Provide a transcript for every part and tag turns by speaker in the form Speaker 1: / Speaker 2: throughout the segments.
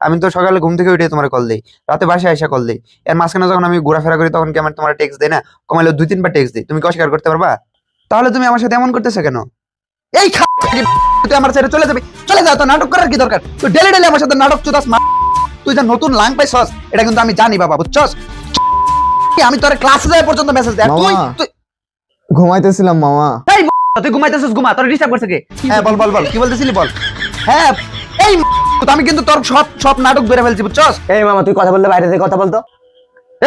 Speaker 1: আমি তো সকালে ঘুম থেকে উঠে তোমার কল দিই, রাতে বাসায় এসে কল দিই, এর মাঝখানে যখন আমি ঘোরাফেরা করি তখন কি আমার তোমার টেক্সট দেই না? কমাইলে 2-3 বার টেক্সট দিই, তুমি কি অস্বীকার করতে পারবা? তাহলে তুমি আমার সাথে এমন করতেছো কেন? এই তুই আমার ছেড়ে চলে যাবি, চলে যাও, তো নাটক করার কি দরকার? তুই ডেলি ডেলি আমার সাথে নাটক চুদাস। তুই যা নতুন লাং পাইছস এটা কিন্তু আমি জানি বাবা, বুঝছস? আমি তোর ক্লাসে যাওয়া পর্যন্ত মেসেজ দেয়, তুই তুই
Speaker 2: ঘুমাইতেছিলাম মামা।
Speaker 1: এই তুই ঘুমাইতেছিস, ঘুমা, তোর ডিস্টার্ব করছে কে? হ্যাঁ বল বল বল, কি বলতেছিলি বল। হ্যাঁ এই আমি কিন্তু তোর সব সব নাটক ধরে ফেলছি, বুঝছস?
Speaker 2: এই মামা তুই কথা বললে বাইরে থেকে কথা বলতো।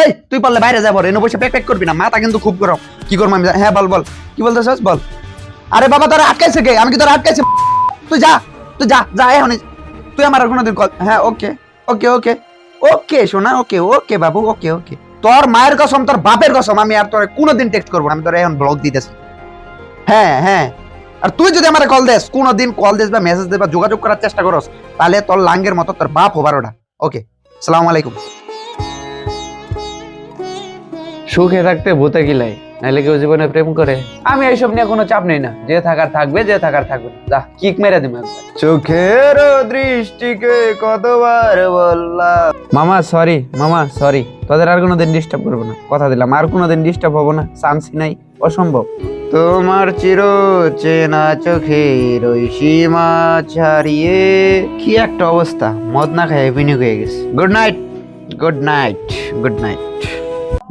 Speaker 1: এই তুই পারলে বাইরে যাবো, এনে বসে প্যাক প্যাক করবি না, মাথা কিন্তু খুব গরম। কি করবো আমি? হ্যাঁ বল বল, কি বলতেছস বল। আরে বাবা তোর আটকাইছে কে? আমি কি তোর আটকাইছি? তুই যা, তুই যা যা এখন, তুই আমার আর কোনোদিন কল। হ্যাঁ ওকে ওকে ওকে ওকে শোনা, ওকে ওকে বাবু, ওকে ওকে। তোর মায়ের কসম, তোর বাপের কসম, আমি আর তোর কোনোদিন টেক্সট করবো না, আমি তোর এখন ব্লক দিতেছি। হ্যাঁ হ্যাঁ, আর তুই যদি আমার কল দেস, কোনোদিন কল দিস বা মেসেজ দিস বা যোগাযোগ করার চেষ্টা করস, তাহলে তোর লাঙ্গের মতো তোর বাপ হবার ওটা। ওকে, আসসালামু আলাইকুম।
Speaker 3: সুখে থাকতে ভূতে গিলাই, নাইলে কেউ জীবনে প্রেম করে? আমি এইসব নিয়ে কোনো চাপ নেই না, যে থাকার থাকবে, যে থাকার থাকবে না। যা কিক মেরে দিম একবার।
Speaker 2: চোখের দৃষ্টিকে কতবার বললাম।
Speaker 3: মামা সরি, মামা সরি, তোদের আর কোনোদিন ডিস্টার্ব করবো না, কথা দিলাম, আর কোনোদিন ডিস্টার্ব হবো না, চান্সই নাই, অসম্ভব।
Speaker 1: তোমার চির চেনা চোখের ওই সীমা ছাড়িয়ে, কি একটা অবস্থা, মদ না খায় বিনিয়োগ হয়ে গেছে। Good night, good night, good night.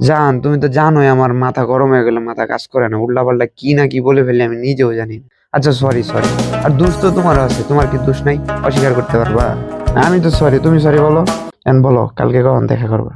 Speaker 1: জান তুমি তো জানোই আমার মাথা গরম হয়ে গেলে মাথা কাজ করে না, উল্টা পাল্টা কি না কি বলে ফেলি আমি নিজেও জানি না। আচ্ছা সরি সরি, আর দোষ তো তোমারও আছে, তোমার কি দোষ নাই? অস্বীকার করতে পারবা? আমি তো সরি, তুমি সরি বলো। এখন বলো কালকে কখন দেখা করবা?